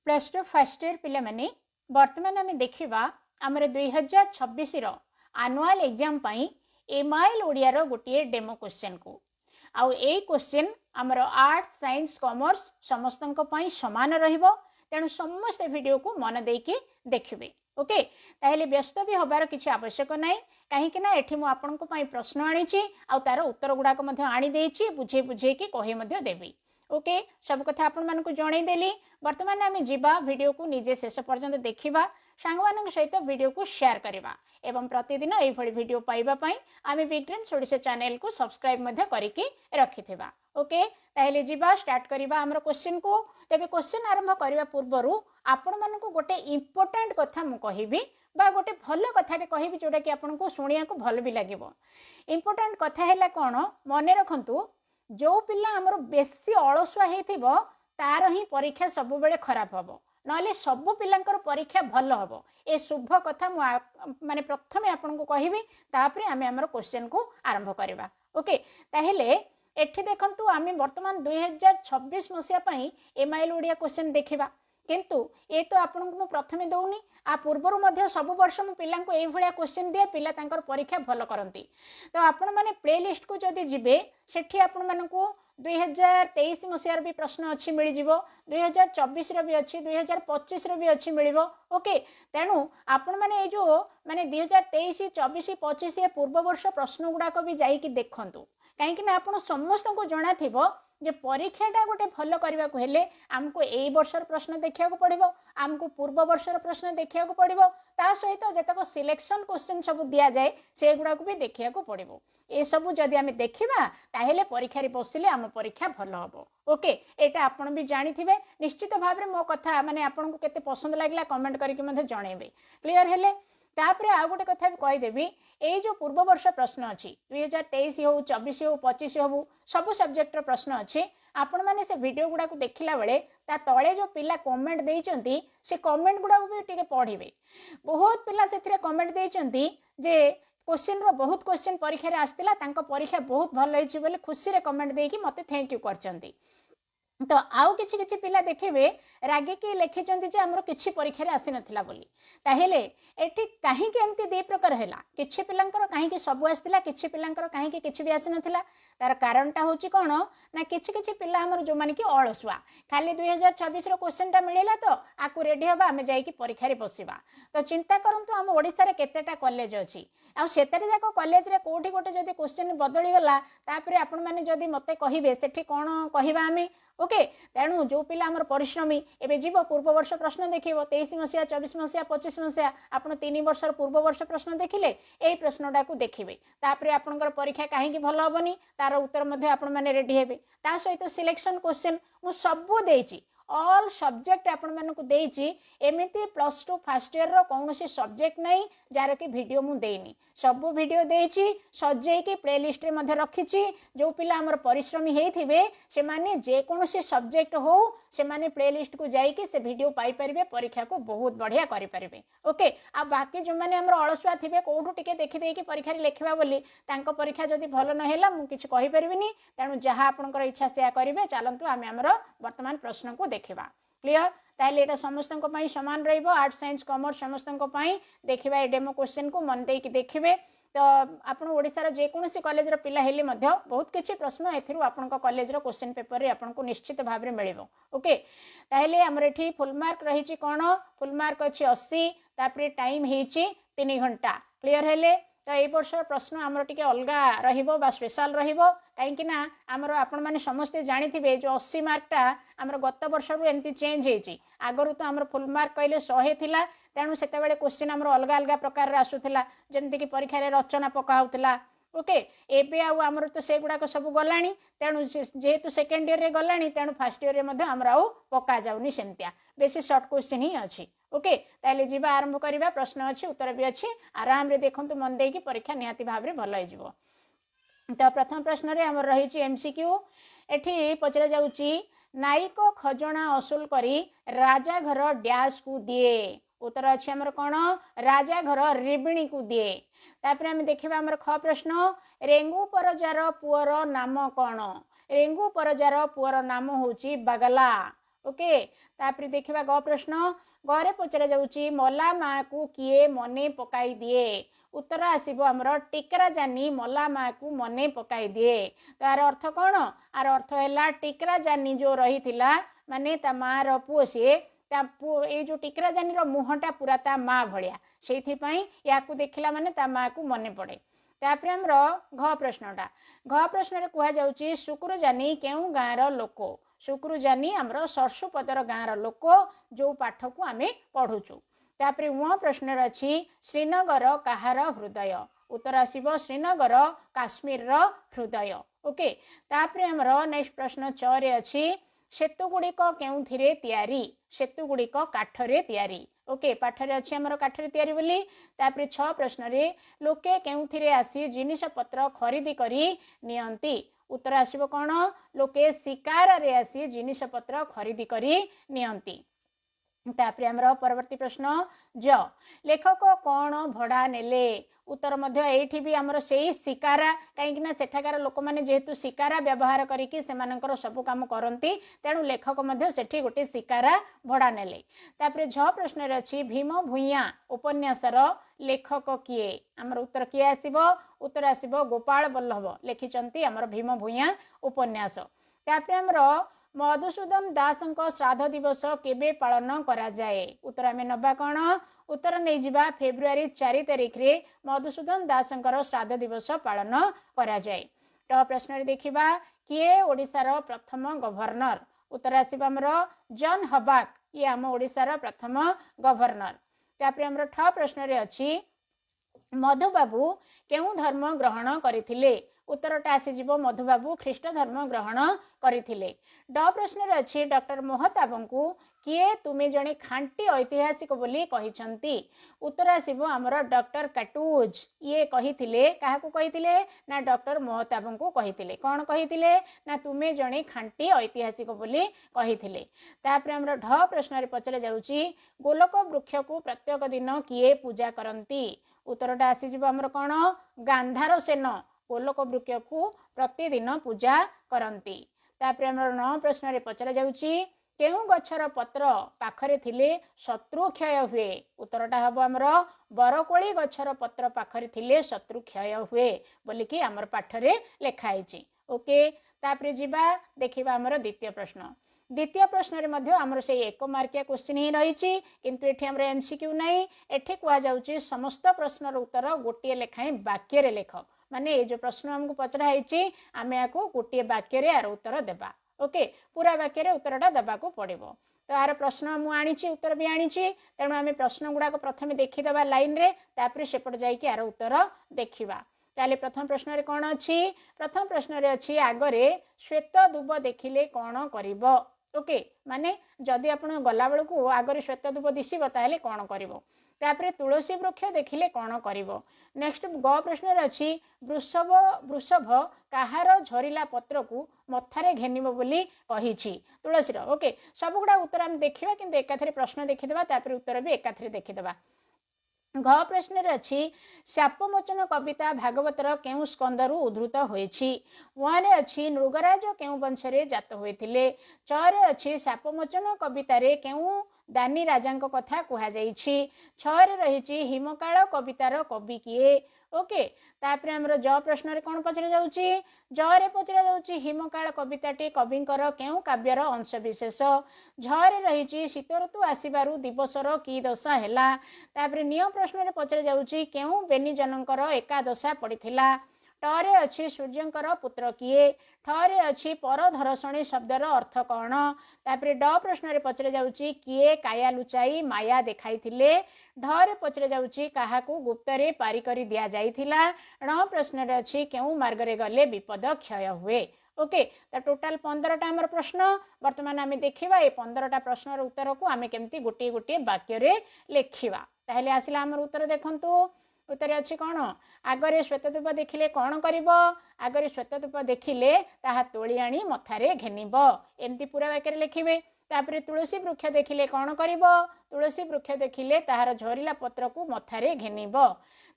Plus two first year पिला माने वर्तमान आम देखा आमर 2026 आनुआल एग्जाम एमआईएल ओडिया गोटे डेमो क्वेश्चन को आउ ए क्वेश्चन आमर आर्ट्स साइंस कॉमर्स समस्त सामान रहिबो तेणु समस्त वीडियो को मन देकी देखिए ओके ताहले व्यस्त भी हबार किसी आवश्यक ना कहीं ना एठी मु आपनको प्रश्न आनी तार उत्तर गुड़ाक आनी देछि बुझे बुझे कि कही देवी ओके सब कथा आपण मानक जनईदेली बर्तमान आम जीवा वीडियो को निजे शेष पर्यंत देखा सांग सहित वीडियो को शेयर करवा एवं प्रतिदिन यही वीडियो पाइबापी आम बिग्रेन्स ओडिशा चैनल को सब्सक्राइब करके रखिथिबा ओके ताहले जीवा स्टार्ट करवा आमर क्वेश्चन को तेबे क्वेश्चन आरंभ करने पूर्वर आपण मानक गोटे इम्पोर्टाट कथा मु कहिबी बा गोटे भल कथाटे कहबी जोटा कि आपको शुणिया को भल भी लगे इम्पोर्टाट कथा है कौन मन रखु जो पिला आमर बेसी अलसुआ होइथिबो तार ही परीक्षा सब बेले खराब हम नले सबु पिलांकर परीक्षा भल हम ए शुभ कथा माने प्रथमे आपको कहबी तापरे आमे हमर क्वेश्चन को आरंभ करवा ओके ताहेले एठी देखंतु आमे वर्तमान 2026 मसिया पई एमआईएल ओडिया क्वेश्चन देखिबा किंतु ये तो आपनको मु प्रथमे दउनी आ पूर्वर मध्य सब वर्ष मु पिला को एई भलिया क्वेश्चन दिए पिला तांकर परीक्षा भल करंती तो आपण माने प्ले लिस्ट को जदी जिबे सेठी आपण मानकू 2023 मसियार भी प्रश्न अच्छी मिल जिवो 2024 रो भी अच्छी 2025 रो भी अच्छी मिलिबो ओके तेणु आपण माने ए जो माने 2023 24 25 ए पूर्व वर्ष प्रश्न गुडाक भी जाईकी देखंतु कहीं आपण समस्त को जना थिबो जे परीक्षाटा गोटे भल करने को हेले आमको यही वर्षर प्रश्न देखा पड़ो आमको पूर्व वर्षर प्रश्न देखा पड़ो ता सहित जतक सिलेक्शन क्वेश्चन सब दि जाए से गुड़ा भी देखा पड़ो ये सब जदि आम देखा ताहले परीक्षा बसिले आम परीक्षा भल हम ओके एटा आपण भी जानी निश्चित भाव में मो कथा माने आपन को केते पसंद लागला कमेंट करके जनइबे क्लियर हेले तापरे आ गोटे कथा भी कहीदेवी ये जो पूर्व वर्ष प्रश्न अच्छी 2023 हो 24 हो 25 हो सब सब्जेक्टर प्रश्न अच्छे आपण मैंने से वीडियो गुड़ा को देखला बेले ता तले जो पिला कमेंट देइचंती से कमेंट गुड़ा को भी टिके पढ़िबे बहुत पिला से कमेंट देइचंती जे क्वेश्चन रो बहुत क्वेश्चन परीक्षा रे आस्तिला तांको परीक्षा बहुत भल होइछि बोले खुशी रे कमेंट देकी मते थैंक यू करचंती तो आउ किछि किछि पिला देखिबे रागे कि लिखिचंती जे हमरो किछि परीक्षा रे आसी नथिला बोली ताहेले एठी काहे के एंती दे प्रकार हैला किछि पिलांकर काहे के सब आस्तिला किछि पिलांकर काहे के किछि भी आसी नथिला तार कारणटा होची कोन ना किछि किछि पिला हमर जो माने कि अलसुआ खाली 2026 रो क्वेश्चनटा मिलेला तो आकु रेडी हबा हमें जाई कि परीक्षा रे बसिबा तो चिंता करंतु हम ओडिसा रे केतेटा कॉलेज अछि आ सेतरे जाको कॉलेज रे कोठी गोटे जदी क्वेश्चन बदली गला तापरे आपण माने जदी मते कहिबे सेठी कोन कहिबा हमें ओके तेणु जो पिला आमर परिश्रमी एवं जीव पूर्व वर्ष प्रश्न देखिए 23 मसीहा 24 मसीहा 25 मसीहा आपड़ 3 वर्ष पूर्व वर्ष प्रश्न देखिले यही प्रश्नटा को देखिए तापर आपंकर परीक्षा कहीं भल हेनी तार उत्तर आपण मैंने रेडी हेबे ता सहित सिलेक्शन क्वेश्चन मु सबू देछि ऑल सब्जेक्ट आपण मानक देछि एमिति प्लस टू फर्स्ट ईयर रो कौनसी सब्जेक्ट नहीं जार कि वीडियो मु देनी सब वीडियो देछि सजे की प्ले लिस्ट रे मध्ये रखिछि जो पिला हमर परिश्रमी हेथिबे से माने जे कौनसी सब्जेक्ट हो से माने प्ले लिस्ट को जाई कि से वीडियो पाई परिबे परीक्षा को बहुत बढ़िया करि परिबे ओके आ बाकी जो माने हमर अलसुआ थिबे कोठु टिके देखि देई कि परीक्षा रे लेखिबा बोली तांको परीक्षा जदी भलो न हेला मु किछ कहि परिबिनी तेनु जहा आपनकर इच्छा से करिवे चलंतु आमे हमर वर्तमान प्रश्न को देखिबा क्लियर ताहले एटा समस्त सामान रहिबो आर्ट्स साइंस कॉमर्स समस्त देखिबा ए डेमो क्वेश्चन को मन देकी देखिबे तो आपण ओडिसा जे कोनोसी कॉलेज रो पिला हेले मध्य बहुत किछि प्रश्न एथिरु आपनका कॉलेज रो क्वेश्चन पेपर रे आपनको निश्चित भाव रे मिलिबो ओके ताहले हमर एठी फुल मार्क रहिछि कोन फुल मार्क अछि 80 तापरे टाइम हेछि 3 घंटा क्लियर हेले तो ये वर्ष प्रश्न आमर टिके अलगा रहिबो बा स्पेशल रहिबो काहेकि ना आमर आपण माने समस्ते जानिथिबे जो 80 मार्कटा आमर गत वर्ष रु एमती चेंज हेछि आगरु तो आमर फुल मार्क कहले 100 थिला तेणु सेते बेले क्वेश्चन आमर अलगा अलगा प्रकार रे आसुथिला जेमति कि परीक्षा रे रचना पका होतिला ओके एबे आमर तो से गुडा सब गलानी तेणु जेहेतु सेकेंड ईयर रे गलानी तेणु फर्स्ट ईयर रे मध्ये आमर आउ पका जाउनी सेमतिया बेसी शॉर्ट क्वेश्चन ही अछि ओके ताले जीवा आरंभ करिबा प्रश्न अछि उत्तर भी अछि आराम रे देखंतु मन देकी परीक्षा निहाती भाव रे भलो हो जिवो तो प्रथम प्रश्न रे हमर रही छि एमसीक्यू एठी पचरा जाउची नायक खजना असूल करी राजा घर डैश को दिए उत्तर अच्छे आमर कौन राजा घर रिबिणी को दिए तापर आम देखा आमर ख प्रश्न रेंगु परजार पुअर नाम कौन रेंगु परजार पुअर नाम होची बगला ओके तापर देखिबा ग प्रश्न गरे पचरा जाउची मला माँ को किए मने पकाई दिए उत्तर आसीबो हमर टिकरा जानी मला माँ को मने पकाई दिए तो यार अर्थ कौन आर अर्थ है टिकरा जानी जो रही थिला माने ता माँ रो पुओ सी ये जो टिकरा जानी रो मुहटा पूरा ता माँ भलिया से या देखला माने ता माँ को मने पड़े तापर हमर घ प्रश्नटा घ प्रश्न कह जाउची शुक्र जानी केउ गाँव लोक शुक्र जानी हमर सरसुपदर गाँव लोक जो पाठ को आम पढ़ुचु तापर उह प्रश्न अच्छी श्रीनगर कहार हृदय उत्तर आसीबो श्रीनगर काश्मीर हृदय ओके तापर हमर नेक्स्ट प्रश्न चरे अच्छी सेतु गुड़िक केउथिरे तैयारी सेतु गुड़िक काठरे तैयारी ओके पाठरे अच्छी हमर काठरे तैयारी बोली तापर 6 प्रश्न रे लोके केउथिरे आसी जिनिस पत्र खरीदी करी नियंती उत्तर आसीबो कोन लोके शिकार रे आसी जिनिस पत्र खरीदी करी नियंती तापर हमर परवर्ती प्रश्न ज लेखक कौन भड़ा नेले उत्तर मध्य एठी भी हमर सेही शिकारा कहीं सेठाकार लोक माने जेहेतु शिकारा व्यवहार करिकि सेमानकर सब काम करती तेणु लेखक मध्य सेठी गोटे शिकारा भड़ा नेले तापर झ प्रश्न रे अछि भीम भुइया उपन्यासर लेखक किए हमर उत्तर किए आसीबो उत्तर आसीबो गोपाल बल्लभ लिखिचंती हमर भीम भुइया उपन्यास तापर हमर मधुसूदन दासंक श्राद्ध दिवस केबे पालन करा जाए उत्तर आमे नबा कौन उत्तर नहीं जिबा फेब्रुआरी 4 तारिख रे मधुसूदन दासंकर श्राद्ध दिवस पालन करा जाए ट प्रश्न रे देखिबा किए ओडिसार प्रथम गवर्नर उत्तर आसीबा हमर जॉन हबाक ये आम ओडिसार प्रथम गवर्नर तापर हमर ठ प्रश्न रे अछि मधुबाबू केउ धर्म ग्रहण करिथिले उत्तरटा आसीजिबो मधुबाबू ख्रीष्ट धर्म ग्रहण करिथिले ड प्रश्न रे अछि डॉक्टर मोहताबंकु किए तुमे जणे खांटी ऐतिहासिक बोली कहिसंती उत्तर आसीबो हमर डॉक्टर काटूज ये कहिथिले काहाकू कहिथिले ना डॉक्टर मोहताबंकु कहिथिले कोन कहिथिले ना तुमे जणे खांटी ऐतिहासिक बोली कहिथिले तापर हमर ढ प्रश्न रे पचरे जाउची गोलक वृक्ष को प्रत्येक दिन किए पूजा करंती उत्तरटा आसीजिबो हमर कोन गांधार सेन गोलक वृक्ष को प्रतिदिन पूजा करंती तापर हमर 9 प्रश्न रे पचरा जाउची केउ गछर पत्र पाखरे थिले शत्रु क्षय हुए उत्तरटा हबो हमर बरकोली गछर पत्र पाखरे थिले शत्रु क्षय हुए बोली कि हमर पाठरे लेखा आइची ओके तापर जिबा देखिबा हमर द्वितीय प्रश्न रे मध्य हमर से 1 मार्किया क्वेश्चन ही रहिची किंतु एठी हमर एमसीक्यू नाही एठी कुआ जाउची समस्त प्रश्नर उत्तर गोटिए लेखाई वाक्य रे लेख माने ये जो प्रश्न हमको पचरा है आम या गोटे वाक्य यार उत्तर देबा ओके पूरा वाक्य उत्तरटा देवा पड़ो तो यार प्रश्न मुझे उत्तर भी आनी तेणु आम प्रश्न गुड़ाक प्रथम देखीदे लाइन रे तापर सेपट जाइए यार उत्तर देखा ताले प्रथम प्रश्न रे कौन अच्छी प्रथम प्रश्न रे अच्छी आगरे श्वेत दुब देखिले कौन करिब ओके माने जदि आपण गला बेल को आगरे श्वेत दुब दिशब ताहले कौन करिब तापर तुलसी वृक्ष देखिले कौन करिब नेक्स्ट ग प्रश्न रे अच्छी वृषभ काहार झरिला पत्र को मथारे घेनिब बोली कहिछि तुलसी ओके सब गुड़ा उत्तर आम देखा कि एकाथरे प्रश्न देखीदे तापर उत्तर भी एकाथरे देखीदे घ प्रश्न अच्छी शापमोचन कविता भागवतर केउ स्कंदरु उद्धृत होइछि वन अच्छी नृगराज केउ वंशरे जात होइथिले चरे अच्छी शापमोचन कवितारे केउ दानी राजांक कथा कुहा जाइछि छरे रहिछि हिमकाल कवितार कवि किए ओके तापर हमर ज प्रश्न रे कोन पचरा जाउछि ज रे पचरा जाउछि हिमकाल कविताटी कविंकर केउ काव्यर अंश विशेष झरे रहिछि शीत ऋतु आसीबारु दिवसर की दशा हैला तापर निय प्रश्न रे पचरा जाउछि केउ बेनिजनकर एकादशा पड़िथिला टरे अच्छी सूर्यंकर पुत्र किए ठरे अच्छी परधरषणी शब्दर अर्थ कौन तापर ड प्रश्न रे पचरा जाउछि किए काया लुचाई माया देखाई थिले ढरे पचरा जाउछि काहाकू गुप्तरे पारी करी दिया जाइथिला ण प्रश्न रे अच्छी केउ मार्ग रे गले विपद क्षय हुए ओके तो टोटाल 15टा हमर प्रश्न वर्तमान आम देखा ये 15टा प्रश्नर उत्तर को आम केमती गोटे गोटे वाक्य रे लेखिबा ताहले आसिला हमर उत्तर देखंतु उत्तर अच्छी कौन आगरे श्वेतदूप देखिले कौन करिब आगरे श्वेतदूप देखिले ताहा तोली आनी मथारे घेनिब एमती पूरा वाक्य लिखिबे तापर तुलसी वृक्ष देखिले कौन करिब तुलसी वृक्ष देखिले ताहार झरिला पत्र को मथारे घेनिब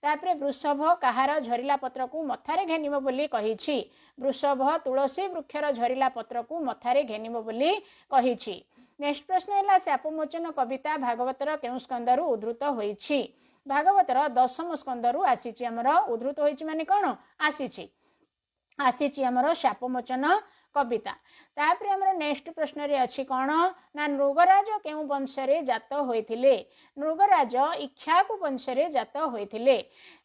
तापर वृषभ काहार झरिला पत्र को मथारे घेनिब बोली कहिछि वृषभ तुलसी वृक्षर झरिला पत्र को मथारे घेनिब बोली कहिछि नेक्स्ट प्रश्न है शापमोचन कविता भागवतर केउं स्कंदरु उद्धृत होईछि भागवतर दशम स्कंदरु आसीछि हमर उद्धृत होईछि माने कोन आसीछि हमर शापमोचन कविता तापर हमर नेक्स्ट प्रश्न रे अछि कोन ना नृगराज केउ वंश रे जात होइथिले नृगराज इक्ष्वाकु वंश रे जात होइथिले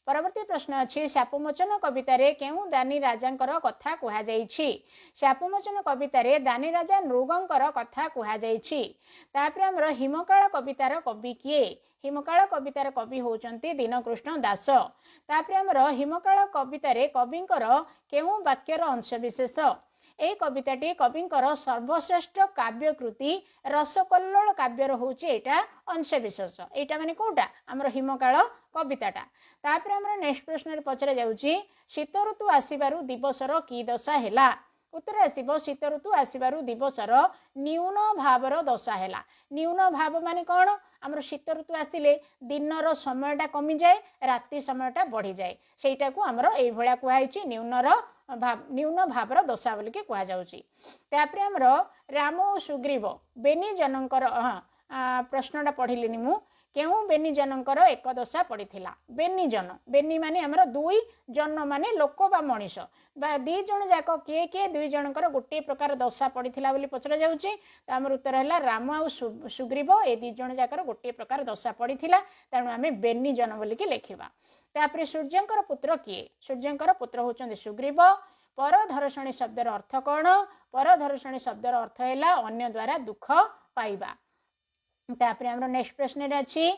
परवर्ती प्रश्न अछि शापमोचन कविता रे केउ दानी राजांकर कथा कुहा जाईछि शापमोचन कविता रे दानी राजा नृगंकर कथा कुहा जाईछि तापर हमर हिमकाल कवितार कवि किए हिमकाल कवितार कवि होचंती दीनकृष्ण दास तापर हमर हिमकाल कविता रे कविंकर केउ वाक्यर अंशविशेष ए कविताटी कविंकर सर्वश्रेष्ठ काव्यकृति रसकल्लोल काव्यर होची एटा अंशविशेष एटा माने कोटा हमर हिमकाल कविताटा तापर हमर नेक्स्ट प्रश्न रे पचरा जाउची शीत ऋतु आसीबारु दिवसर की दशा हैला उत्तर आसीबो शीत ऋतु आसीबारु दिवसर न्यून भावर दशा हैला न्यून भाव माने कोन हमर शीत ऋतु आसिले दिनर समयटा कमी जाए राति समयटा बढ़ी जाए सेटा को हमर एई भळा कुहाइची न्यून भावर दशा बोली के कुहा जाउची तापरे हमर राम और सुग्रीव बेनी जनकर प्रश्नटा पढ़िलिनी मु केउ बेनी जनकर एक दशा पड़िथिला बेनी माने हमर दुई जन माने लोक बा मनीष बा दी जन जाक के दुई जनकर गोटे प्रकार दशा पड़िथिला बोली पचरा जाउची त हमर उत्तर हैला राम और सुग्रीव ए दी जन जाकर गोटे प्रकार दशा पड़िथिला तेणु आमे बेनी जन बोली के लेखिबा तापरे सूर्यंकर पुत्र किए सूर्यंकर पुत्र होचंदी सुग्रीव परधर्षणी शब्दर अर्थ कौन परधर्षणी शब्दर अर्थ हैला अन्य द्वारा दुख पाइबा तापरे हमरो नेक्स्ट प्रश्न रे अछि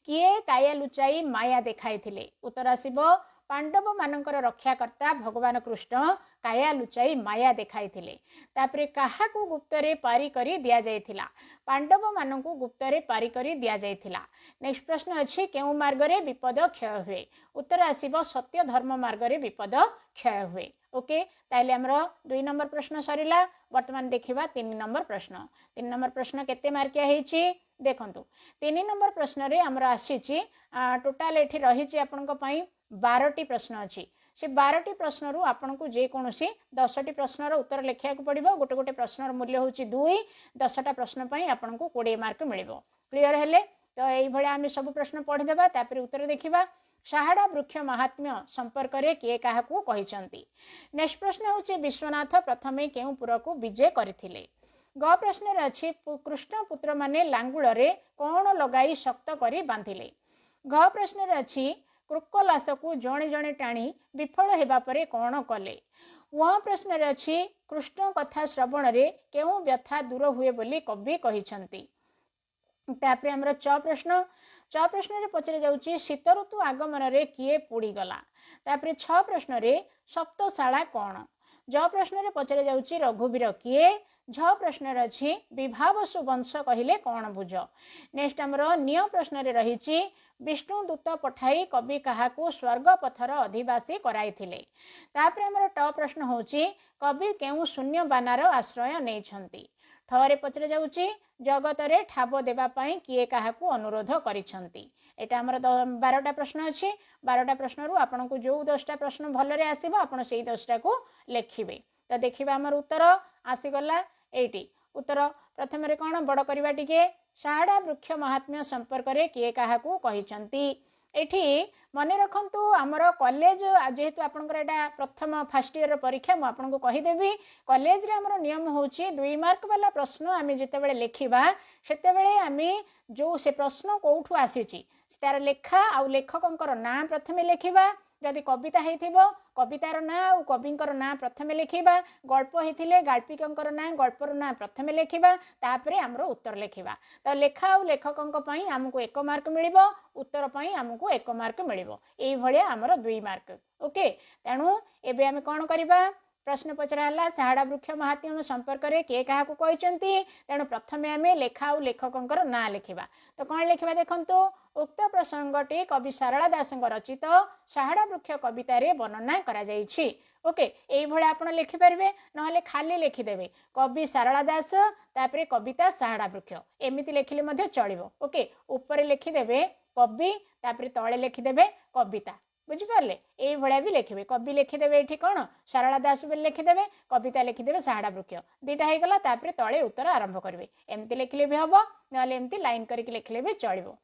किए काया लुचाई माया देखाई थिले उत्तर आसीबो पांडव मानकर रक्षाकर्ता भगवान कृष्ण काया लुचाई माया देखाई थिले तापरे काहा को गुप्त रे पारी करी दिया जायथिला पांडव मानकु गुप्त रे पारी करी दिया जायथिला नेक्स्ट प्रश्न अछि केउ मार्ग रे विपद क्षय हुए उत्तर आसीबो सत्य धर्म मार्ग रे विपद क्षय हुए ओके ताइले हमरो 2 नंबर प्रश्न सरिला वर्तमान देखिबा 3 नंबर प्रश्न केते मार्किया हेछि देखंतु 3 नंबर प्रश्न रे हमरो आसीछि टोटल एठी रहिछि आपनक पई 12टी प्रश्न अछि से 12टी प्रश्न रु आपनकु जे कोनोसी 10टी प्रश्न रो उत्तर लेखिया को पड़िबो गोटे गोटे प्रश्न रो मूल्य होछि 2 10टा प्रश्न पई आपनकु 20 मार्क मिलिबो क्लियर हेले तो एई भळे आमे सब प्रश्न पढि देबा तापर उत्तर देखिबा साहाड़ा वृक्ष महात्म्य संपर्क रे के काहा को कहिसंती नेक्स्ट प्रश्न होछि विश्वनाथ प्रथमे केउ पुर को विजय करथिले ग प्रश्न रे अछि कृष्ण पुत्र माने लांगुल रे कोन लगाई शक्त करी बांधिले घ प्रश्न रे अछि कृक्कलास को जणे जणे टाणी विफल हेबा परे कोन कले वह प्रश्न रे अछि कृष्ण कथा श्रवण रे केउ व्यथा दूर हुए बोली कवि कहिसंती तापरे हमर च प्रश्न रे पचरे जाउची शीत ऋतु आगमन रे किए पोड़ी गला तापरे छ प्रश्न रे सप्तशाला कोन ज प्रश्न रे पचरे जाउची रघुवीर किए झ प्रश्न रे अछि विभावसु वंश कहिले कोन बुझ नेक्स्ट हमर निय प्रश्न रे रहिची विष्णु दूत पठाई कवि काहा को स्वर्ग पथर अधिवासी कराइथिले तापरे हमर ट प्रश्न होची कवि केउ शून्य बानार आश्रय नै छंती ठरे पचरे जाउची जगत रे ठाब देबा पई किए काहा को अनुरोध करिसंती एटा हमर 12टा प्रश्न अछि 12टा प्रश्न रु आपन को जो 10टा प्रश्न भल रे आसीबो आपन सेही 10टा को लेखिबे त देखिबा हमर उत्तर आसी गला एटी उत्तर प्रथम रे कोन बड़ करबा टिके साहाड़ा वृक्ष महात्म्य संपर्क रे किए काहा को कहिसंती एठी मने रखंतु हमर कॉलेज जेहेतु आपनकर एटा प्रथम फर्स्ट ईयर परीक्षा मु आपनको कहि देबी कॉलेज रे हमर नियम होची 2 मार्क वाला प्रश्न आमे जते बेले लेखिबा सेते बेले आमे जो से प्रश्न कोठु आसीची तार लेखा आ लेखकंकर नाम प्रथमे लेखिबा जदि कविता हेथिबो कवितार ना और कविंकर ना प्रथमे लेखिबा गल्प हेथिले गाल्पिकंकर ना गल्पर ना प्रथमे लेखिबा तापरे हमरो उत्तर लेखिबा तो लेखा और लेखकंक पई हमको 1 मार्क मिलिबो उत्तर पई हमको 1 मार्क मिलिबो एई भलिया हमरो 2 मार्क ओके तेनु एबे हम कोन करिबा प्रश्न पचरा हला साहाड़ा वृक्ष महात्म्य संपर्क रे के काहा को कहिसंती तेनु प्रथमे हमें लेखा और लेखकंकर ना लेखिबा तो कोन लेखिबा देखंतु उक्त प्रसंगटी कवि सारला दासंग रचित साहाड़ा वृक्ष कविता रे वर्णना करा जाईछि ओके एई भळे आपण लेखि परिबे नहले खाली लेखि देबे कवि सारला दास तापरे कविता साहाड़ा वृक्ष एमिति लेखिले मध्ये चलिबो ओके ऊपर लेखि देबे कवि तापरे तळे लेखि देबे कविता बुझिपारे ये भी लिखे कवि लिखिदेवे ये कौन सारला दास बोली लिखिदेवे कविता लिखिदेवे साहाड़ा वृक्ष दुईटा होगला तले उत्तर आरंभ करेंगे एमती लिखले भी हम ना एमती लाइन करके लिखले भी चलो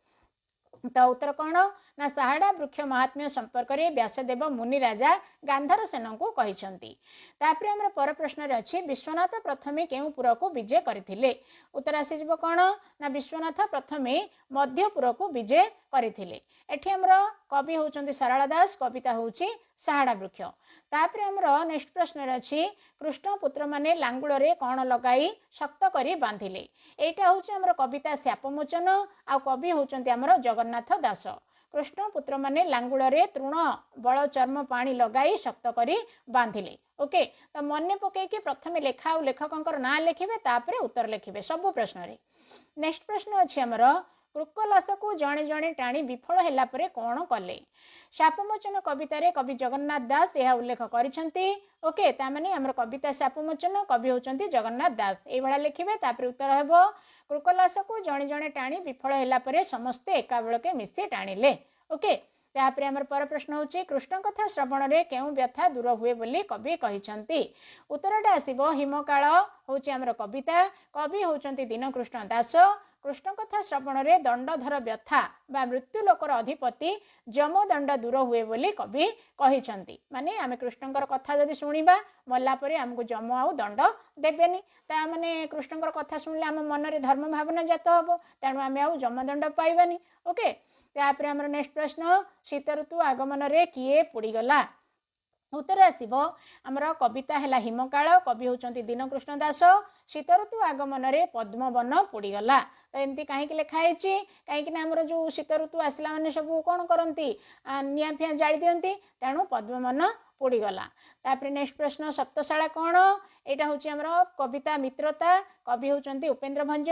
तो उत्तर कौन ना साहाड़ा वृक्ष महात्म्य संपर्क में व्यासदेव मुनि राजा गांधार सेन को कहते आम पर प्रश्न अच्छी विश्वनाथ प्रथमे केउ पुर को विजय करथिले उत्तर आसीज कौन ना विश्वनाथ प्रथमे मध्यपुर को विजय करथिले एठी हमर कवि होउचंती सारला दास कविता होउची साहाड़ा वृक्ष तापर हमर नेक्स्ट प्रश्न अच्छी कृष्ण पुत्र माने लांगुड़े कौन लगाई शक्त करी बांधिले एटा होउची हमर कविता शापमोचन आ कवि होउचंती हमर जगन्नाथ दास कृष्ण पुत्र माने लांगुड़े तृण बल चर्म पानी लगाई शक्त करी बांधिले ओके तो मन पकईकि प्रथमे लेखा लेखकर ना लिखे तापर उत्तर लिखे सब प्रश्न रे नेक्स्ट प्रश्न अच्छी हमर कृकलास को जड़े जड़े टाणी विफल है कौन कले शापमोचन कवितार कवि जगन्नाथ दास यह उल्लेख करिसेंती ओके तामाने हमर कविता शापमोचन कवि होचंती जगन्नाथ दास ये लिखे तापर उत्तर हेबो कृकलास को जड़े जड़े टाणी विफल है समस्ते एकाबेलके मिसी टाणिले ओके तापर हमर पर प्रश्न होची कृष्ण कथा श्रवण रे केउ व्यथा दूर हुए बोली कवि कहिसंती उत्तरटा आसीबो हिमकाल होची हमर कविता कवि होचंती दीनकृष्ण दास कृष्ण कथा श्रवण रे दंडधर व्यथा बा मृत्यु लोकर अधिपति जमदंड दूर हुए बोली कवि कहिसंती माने आमे कृष्णकर कथा जदि सुनिबा मल्ला परे हमको जम आउ दंड देबेनी ता माने कृष्णकर कथा सुनले आम मन रे धर्म भावना जात हबो तेणु आमे आउ जमदंड पाइबानी ओके तापर हमर नेक्स्ट प्रश्न शीत ऋतु आगमन रे किए पुड़ीगला उत्तर आसीबो हमर कविता हैला हिमकाल कवि होचंती दीनकृष्ण दास शीत ऋतु आगमन रे पद्मवन पुड़ीगला तो एमती कहीं लिखाई कहीं हमर जो शीत ऋतु आसला माने सब कौन करती निया फिया जाली दियंती तेणु पद्मवन पुड़ीगला तापर नेक्स्ट प्रश्न सप्तशाला कौन एटा होची हमर कविता मित्रता कवि होचंती उपेन्द्र भंज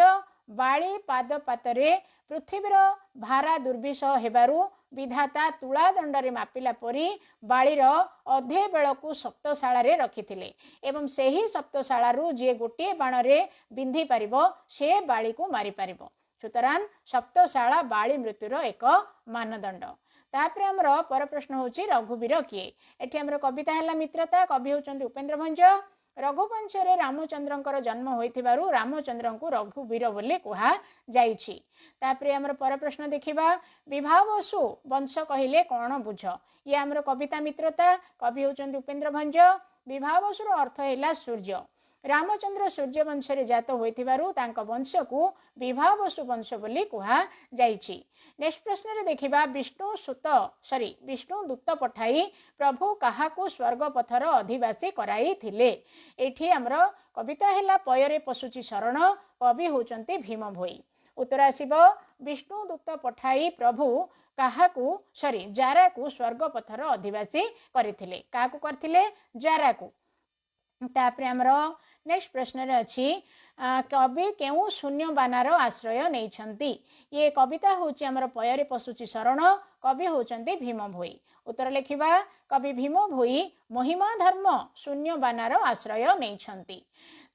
बाली पाद पातरे पृथ्वीर भारा दुर्विषह हेबारु विधाता तुला दंडरे मापिला परी बालीर अधे बेलकु सप्तशाला रे रखिथिले एवं सेही सप्तशाला जे गोटे बाण रे बिंधी पारिबो से बाली को मारी पारिबो सुतरां सप्तशाला बाली मृत्युर एक मानदंड तापर हमर पर प्रश्न होची रघुवीर किए एठी हमर कविता हैला मित्रता कवि होचंती उपेन्द्र भंज रघुवंश रे रामचंद्रंकर जन्म होइथिबारु रामचंद्र को रघुवीर बोली कहा जाइछि तापरे हमर पर प्रश्न देखिबा विभावसु वंश कहिले कौन बुझ ये हमर कविता मित्रता कवि होचंती उपेन्द्र भंज विभावसुर अर्थ हैला सूर्य रामचंद्र सूर्य वंश रे जात होइथिबारु तांका वंश को विभावसु वंश बोली कहा जाइछि नेक्स्ट प्रश्न रे देखिबा विष्णु दूत पठाई प्रभु काहा को स्वर्ग पथर अधिवासी कराई थिले एठी हमर कविता हैला पयरे पशुची शरण कवि होचंती भीम भोई उत्तर आसीबो विष्णु दूत पठाई प्रभु काहा को जारा को स्वर्ग पथर अधिवासी करथिले काहा को करथिले जारा को तापर हमर नेक्स्ट प्रश्न रे अछि कवि केउ शून्य बानार आश्रय नैछंती ये कविता होची हमर पयरे पशुची शरण कवि होचंती भीम भोई उत्तर लिखिबा कवि भीम भोई महिमा धर्म शून्य बानार आश्रय नैछंती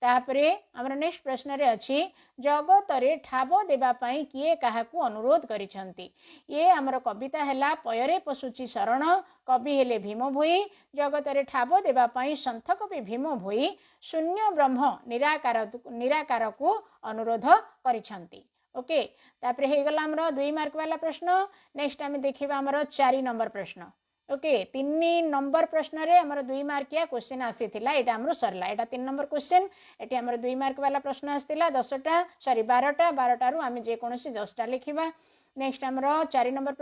तापरे हमर नेक्स्ट प्रश्न रे अछि जगत रे ठाबो देबा पई किए काहाकू अनुरोध करिसंती ये हमर कविता हैला पयरे पशुची शरण कवि हेले भीम भोई जगत रे ठाबो देबा पई संत कवि भीम भोई शून्य ब्रह्म निराकार को अनुरोध करिसंती ओके तापरे हे गला हमर 2 मार्क वाला प्रश्न नेक्स्ट आमे देखिबा हमर 4 नंबर प्रश्न ओके 3 नंबर प्रश्न रे हमर 2 मार्किया क्वेश्चन आसीथिला एटा हमर सरला एटा 3 नंबर क्वेश्चन एटी हमर 2 मार्क वाला प्रश्न आस्तिला 12टा रु आमे जे कोनोसी 10टा लिखिबा नेक्स्ट हमर 4 नंबर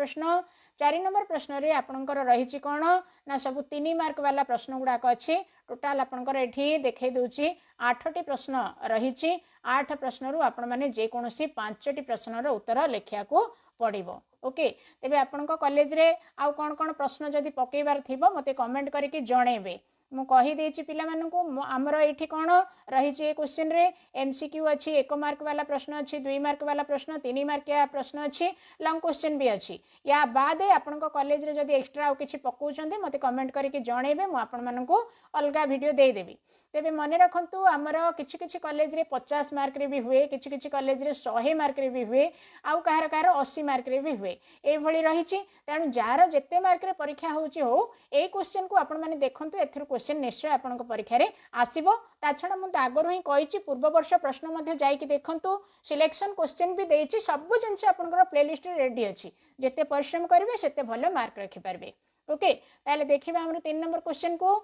प्रश्न रे आपनकर रहिछि कोन ना सब 3 मार्क वाला प्रश्न गुडा अछि टोटल आपनकर एठी देखै दोछि 8टी प्रश्न रहिछि 8 प्रश्न रु आपण माने जे कोनोसी 5टी प्रश्न रो उत्तर लेखिया को पड़िबो ओके तेबे आपनक कॉलेज रे आउ कोन कोन प्रश्न जदि पकेबार थिबो मते कमेंट करके जणेबे मु कही देछि पिला मानकु हमर एठी कोन रही क्वेश्चन रे एमसीक्यू अच्छी 1 मार्क वाला प्रश्न अच्छी 2 मार्क वाला प्रश्न 3 मार्क प्रश्न अच्छी लॉन्ग क्वेश्चन भी अच्छी या बाद आपण कॉलेज रे जदी एक्स्ट्रा आउ किछि पकाउछन्ते मते कमेंट करके जणेबे मु आपण मानकु अलगा वीडियो दे देबी तेबे मने रखंतु हमर किछि किछि कॉलेज रे 50 मार्क रे भी हुए किछि किछि कॉलेज रे 100 मार्क रे भी हुए आउ कहार कहार 80 मार्क रे भी हुए ए भली रहिछि तेणु जार जेते मार्क रे परीक्षा होउछि हो ए क्वेश्चन को आपण माने देखंतु एथुर क्वेश्चन निश्चय आपण परीक्षा रे आसीबो ता छडा मु आगरु ही कहिछि पूर्व वर्ष प्रश्न मध्ये जाई कि देखंतु सिलेक्शन क्वेश्चन भी देछि सब जिंस आपण प्लेलिस्ट रे रेडी अछि जेते परिश्रम करिवे सेते भलो मार्क रखि पारबे ओके ताले देखिबा हमर 3 नंबर क्वेश्चन को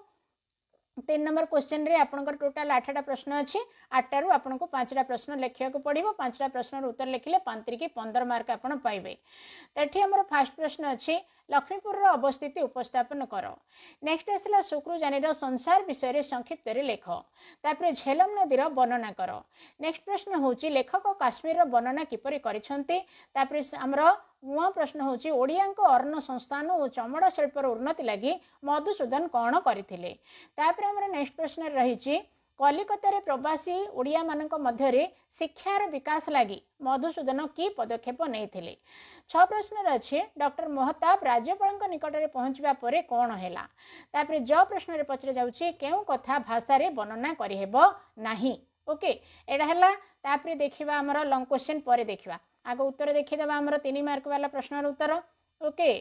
3 नंबर क्वेश्चन रे आपनकर टोटल 8टा प्रश्न अछि 8टा रु आपनको 5टा प्रश्न लेखिया को पड़िबो 5टा प्रश्न उत्तर लिखिले 5 की 15 मार्क आपण पाइबे तठी हमर फर्स्ट प्रश्न अछि लक्ष्मीपुर रो अवस्थिति उपस्थापन करो नेक्स्ट आसला शुक्रुजानी रो संसार विषय रे संक्षिप्त रे लेख तापर झेलम नदी रो वर्णना करो नेक्स्ट प्रश्न होची लेखक काश्मीर रो वर्णना किपरि करिसंती तापर हमर नुआ प्रश्न होची ओडियांक अर्ण संस्थान और चमड़ा शिल्पर उन्नति लगी मधुसूदन कौन करथिले तापर हमर नेक्स्ट प्रश्न रही कलिकता रे प्रवासी ओडिया मानक मध्यरे शिक्षार विकास लगी मधुसूदन की पदक्षेप नैथिले 6 प्रश्न अछि डॉक्टर मोहताब राज्यपाल निकट रे पहुंचबा परे कोन हैला तापर जो प्रश्न रे पचरे जाउची केउ कथा भाषा रे वर्णना करि हेबो नाही ओके एडा हैला तापर देखिबा हमर लॉन्ग क्वेश्चन परे देखिबा आगो उत्तर देखिदेबा हमर 3 मार्क वाला प्रश्न उत्तर ओके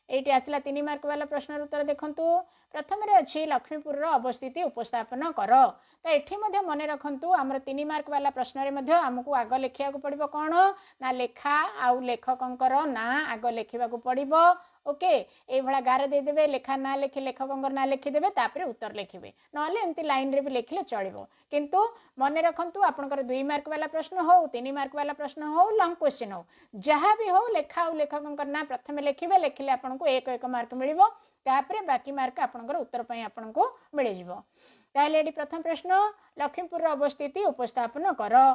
एटी आसला 3 मार्क वाला प्रश्न उत्तर देखंतु प्रथम रे अछि लक्ष्मीपुर रो अवस्थिति उपस्थापन कर तो एठी मध्ये मने रखंतु हमर 3 मार्क वाला प्रश्न रे मध्ये हमकु आगो लेखिया को पड़िबो कोन ना लेखा आउ लेखकंकर ना आगो लेखिबा को पड़िबो ओके ए भला गार दे देबे लेखा ना लेखि लेखकंकर ना लिखि देबे तापर उत्तर लिखिबे नले एमती लाइन रे भी लिखिले चलिबो किंतु मने रखंतु आपनकर 2 मार्क वाला प्रश्न हो 3 मार्क वाला प्रश्न हो लॉन्ग क्वेश्चन हो जहां भी हो लेखा और लेखकंकर ना प्रथम लिखिबे लिखिले आपनको 1 मार्क मिलिबो तापर बाकी मार्क आपनकर उत्तर पई आपनको मिलि जिवो ताले एडी प्रथम प्रश्न लक्ष्मीपुर अवस्थिति उपस्थापन करो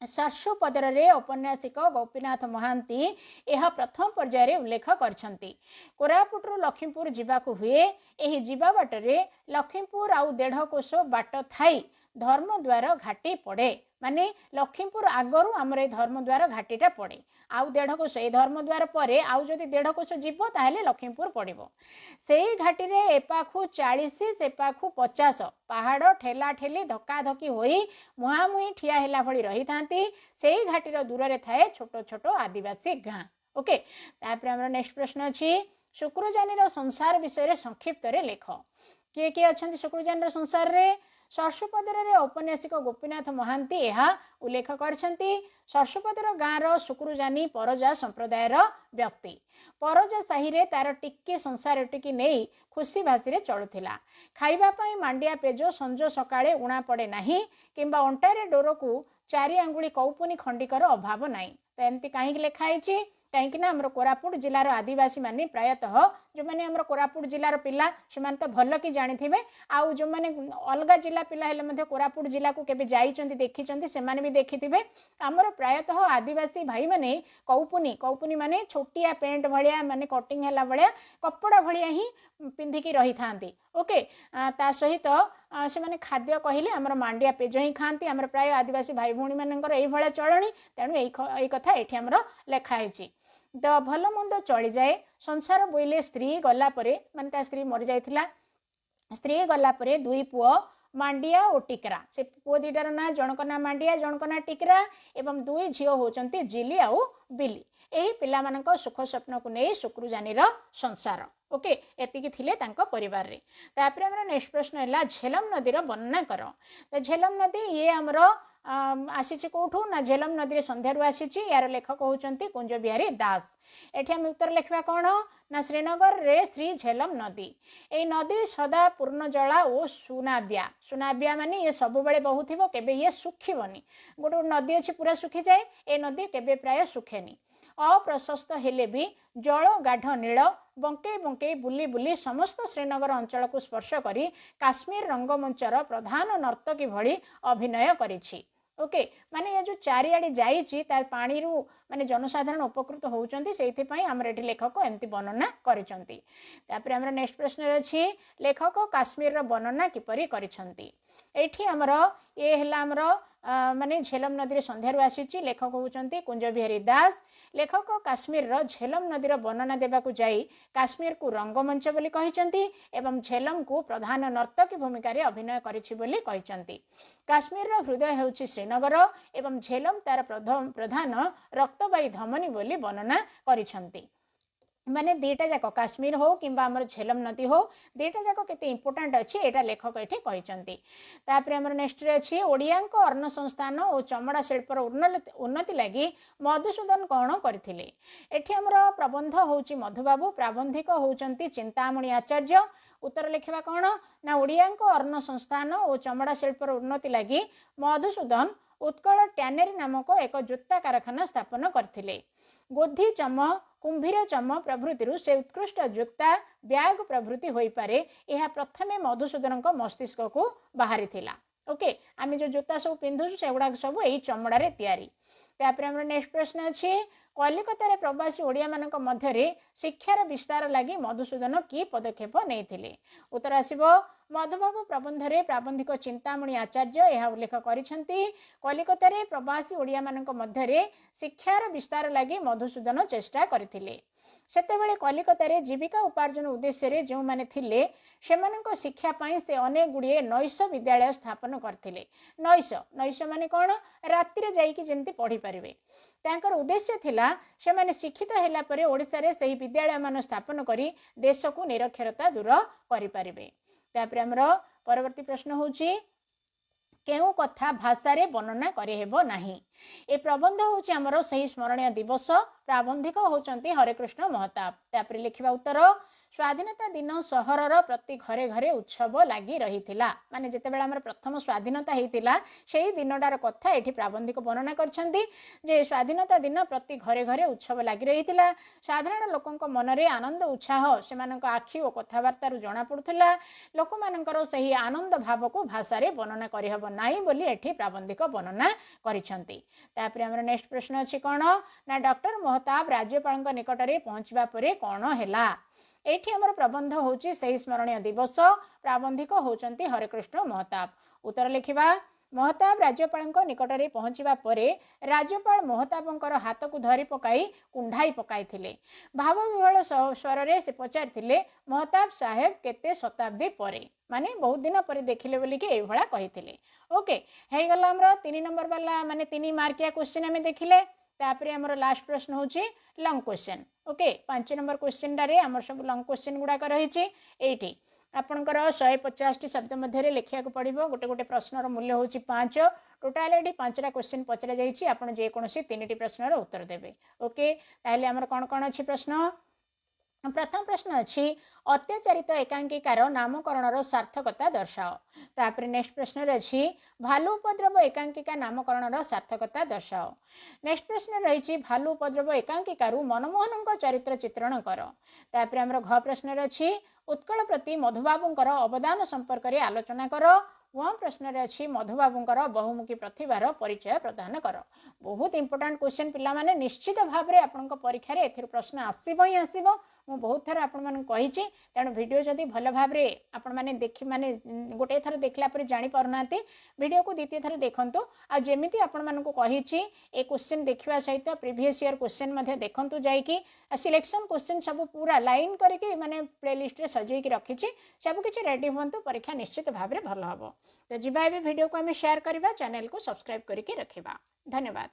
सरसु पदर रे औपन्यासिक गोपीनाथ महांती यह प्रथम पर्याय उल्लेख करछंती कोरापुटरू लक्ष्मीपुर जीवाकू हुए एही जीवा बाटरे लक्ष्मीपुर आउ 1.5 कोश बाट थाई धर्मद्वार घाटी पड़े माने लक्ष्मीपुर आगरू आमर धर्मद्वार घाटीटा पड़े आउ 1.5 कोश ए धर्मद्वार परे आउ जदि 1.5 कोश जीव ताहले लक्ष्मीपुर पड़िबो सेही घाटी रे एपाखु 40 सेपाखु 50 पहाड़ ठेला ठेली धक्का धक्की होई मुहामुही ठिया हेला भली रही थांती सेही घाटी रो दूर रे थाए छोटो छोटो आदिवासी गां ओके तापर हमर नेक्स्ट प्रश्न अछि शुक्रुजानी रो संसार विषय रे संक्षिप्त रे लेख किए किए अछंती शुक्रुजानी रो संसार रे सरसुपदर रे औपन्यासिक गोपीनाथ महांती यह उल्लेख करछंती सरसुपदर गाँव शुक्रुजानी परजा संप्रदाय व्यक्ति परजा साही रे तार टिके संसार टिकी नहीं खुशी भासी रे चलुथिला खाइबा पई मांडिया पेज संजो सकाळे उणा पड़े नाही किंबा अंटारे डोर को 4 आंगुली कौपुनी खंडिकर अभाव नाही तो एमती काहे लिखाई कहीं आम कोरापुट जिलार आदिवासी माने प्रायतः जो मैंने आम कोरापुट जिलार पिला से तो भल कि जानी थे आउ जो मैंने अलग जिला पिला हेले कोरापुट जिला को केबे जाइचंती देखिचंती से माने भी देखिथिबे आमर प्रायतः आदिवासी भाई माने कौपुनी कौपुनी माने छोटिया पेंट भलिया माने कटिंग हैला भलिया कपड़ा भलिया ही पिंधिकी रही थांती ओके ता सहित से माने खाद्य कहले आमर मांडिया पेज ही खाती आमर प्राय आदिवासी भाई भौणी मानकर एही भलिया चलणी तेणु एही कथा एठी आमर लेखा हैची तो भल मंद चली जाए संसार बोइले स्त्री गला परे माने ता स्त्री मरि जाइथिला स्त्री गला परे 2 पुओ मांडिया और टिकरा से पुओ दीटार ना जनक ना मांडिया जनक ना टिकरा एवं 2 झियो होचंती जिली आउ बिली एही पिला मानक सुख स्वप्न को नै शुक्रुजानी रो संसार ओके एतिकी थिले तांको परिवार रे तापर हमर नेक्स्ट प्रश्न हैला झेलम नदी रो वर्णना करो तो झेलम नदी ये हमरो आसीछि कोठू ना झेलम नदी रे संध्यारु आसीछि यार लेखक होचंती कुंज बिहारी दास एठी हम उत्तर लिखबा कोन ना श्रीनगर रे श्री झेलम नदी ए नदी सदा पूर्ण जला ओ सुनाबिया सुनाबिया माने ये सब बेले बहुथिबो केबे ये सुखिबनी गोटे नदी अछि पूरा सुखी जाए ए नदी केबे प्राय सुखेनी अप्रशस्त हेले भी जल गाढ़ नील बंके बंके बुली बुली समस्त श्रीनगर अंचल को स्पर्श करी काश्मीर रंगमंचर प्रधान नर्तकी भली अभिनय करिछि ओके माने ये जो चारिआडे जाइछि तार पानी रू माने जनसाधारण उपकृत होउचंती सेइथि पई हमर एठी लेखक एमती वर्णना करिसंती। तापर हमर नेक्स्ट प्रश्न अछि लेखक काश्मीर रो वर्णना किपरि करिसंती। एठी हमर ए हला हमर माने झेलम नदी रे संध्यारू आसीछि लेखक होउचंती कुंज बिहारी दास। लेखक काश्मीर रो झेलम नदी रो वर्णना देबाकू जाई काश्मीर को रंगमंच बोली कहिसंती एवं झेलम को प्रधान नर्तकी भूमिका रे अभिनय करिछि बोली कहिसंती। काश्मीर रो हृदय हेउछि श्रीनगर एवं झेलम तार प्रधान रक्तवाही धमनी बोली वर्णना करिसंती। माने दीटा जाक काश्मीर हो किंबा हमर झेलम नदी हो दीटा जाक केते इंपोर्टेंट अछि एटा लेखक एठी कहिसंती। तापर हमर नेक्स्ट रे अछि ओडियांक अर्ण संस्थान और चमड़ा शिल्पर उन्नति लागि मधुसूदन कोण करथिले। एठी हमर प्रबंध होउछि मधुबाबू प्राबंधिक होउचंती चिंतामणि आचार्य। उत्तर लिखिबा कोण ना ओडियांक अर्ण संस्थान और चमड़ा शिल्पर उन्नति लागि मधुसूदन उत्कल टैनेरी नामक एक जूता कारखाना स्थापन करथिले। गोधी चम कुंभीर चम प्रभृति से उत्कृष्ट जूता ब्याग प्रभृति होई पारे यह प्रथमे मधुसूदन मस्तिष्क को बाहरी थिला। ओके आमे जो जूता सब पिंधु से गुडा सब एही चमड़ा रे तयारी। तापर हमर नेक्स्ट प्रश्न अछि कलिकता रे प्रवासी ओडिया मानक मध्य रे शिक्षार विस्तार लागि मधुसूदन की पदक्षेप नेइथिले। उत्तर आसीबो मधुबाबू प्रबंध रे प्राबंधिक चिंतामणि आचार्य यह उल्लेख करिसंती कलिकता रे प्रवासी ओडिया मानक मध्य रे शिक्षार विस्तार लागि मधुसूदन चेष्टा करथिले। सेतेबेले कलिकता रे जीविका उपार्जन उद्देश्य रे जो माने थिले सेमानक शिक्षा पई से अनेक गुडिये नैश विद्यालय स्थापन करथिले। नैश माने कोन राति रे जाई कि जेंति पढी परिबे तांकर उद्देश्य थिला से माने शिक्षित हैला परे ओडिसा रे सही विद्यालय मान स्थापन करी देश को निरक्षरता दूर करि परिबे। तापर हमर परवर्ती प्रश्न होउची केउ कथा भाषा रे वर्णना करे हेबो नाही। ए प्रबंध होउची हमर सही स्मरणीय दिवस प्राबंधिक होउचंती हरेकृष्ण महताब। तापर लिखिबा उत्तर स्वाधीनता दिन सहरर प्रति घरे घरे उत्सव लगी रही थिला। माने जेतेबेला हमर प्रथम स्वाधीनता हेतिला सेही दिनडार कथा एठी प्राबंधिक वर्णना करछंती जे स्वाधीनता दिन प्रति घरे घरे उत्सव लगी रही थिला। साधारण लोकंक मनरे आनंद उत्साह सेमानक आखि ओ कथावार्ता रु जणा पडुथिला। लोक मानकर सही आनंद भाव को भाषा रे वर्णना करि हबो नाही बोली एठी प्राबंधिक वर्णना करिछंती। तापर हमर नेक्स्ट प्रश्न अछि कोन ना डॉक्टर महताब राज्यपालक निकट रे पहुंचबा परे कोन हैला। एठी हमर प्रबंध होउची सही स्मरणीय दिवस प्राबंधिक होउचंती हरेकृष्ण महताब। उत्तर लिखिबा महताब राज्यपालक निकट रे पहुंचबा परे राज्यपाल महताबंकर हाथ को धरी पकाई कुंढाई पकाइथिले। भाव विहल स्वर रे से पचारथिले महताब साहेब केते शताब्दी परे माने बहुत दिन पर देखिले बोली कि एई भळा कहिथिले। ओके हे गला हमर 3 नंबर वाला माने 3 मार्किया क्वेश्चन हमें देखिले। तापरे हमर लास्ट प्रश्न होची long question. Okay 5 number question डारे हमर सब लॉन्ग क्वेश्चन गुडा कर रहिची एठी आपनकर 150 टी शब्द मध्य रे लिखिया को पड़िबो। गोटे गोटे प्रश्न रो मूल्य होची 5 टोटल एठी 5 टा क्वेश्चन पचरा जाईची आपण जे कोनोसी 3 टी प्रश्न रो उत्तर देबे। ओके ताहले हमर कोन कोन अछि प्रश्न। प्रथम प्रश्न अछि अत्याचारित एकांकिकार नामकरण सार्थकता दर्शाओ। तापर नेक्स्ट प्रश्न अछि भालू उपद्रव एकांकिका नामकरण सार्थकता दर्शाओ। नेक्स्ट प्रश्न रही भालू उपद्रव एकांकिकारु मनमोहन चरित्र चित्रण कर। तापर हमर घ प्रश्न अछि उत्कल प्रति मधुबाबूंकर अवदान संपर्क रे आलोचना कर। वह प्रश्न अच्छी मधुबाबूंकर बहुमुखी प्रतिभार परिचय प्रदान कर। बहुत इंपोर्टेंट क्वेश्चन पिला माने निश्चित भाव में आपण परीक्षा रे एथिर प्रश्न आसीबो ही आसीबो। मु बहुत थर आपण मन कहिछि तेणु वीडियो जदि भल भाव में आपण माने देखि माने गोटे थर देखला पर जानि पारनाती वीडियो को द्वितीय थर देखंतु। आ जेमिति आपण मन को कहिछि ए क्वेश्चन देखिबा सहित प्रीवियस ईयर क्वेश्चन मध्ये देखंतु जाईकी सिलेक्शन क्वेश्चन सब पूरा लाइन करके माने प्लेलिस्ट रे सजेई की रखिछि सब किछि रेडी होंतु परीक्षा निश्चित भाव में भल हबो। तो जीवा वीडियो को आम शेयर करवा चैनल को सब्सक्राइब करके रखिबा। धन्यवाद।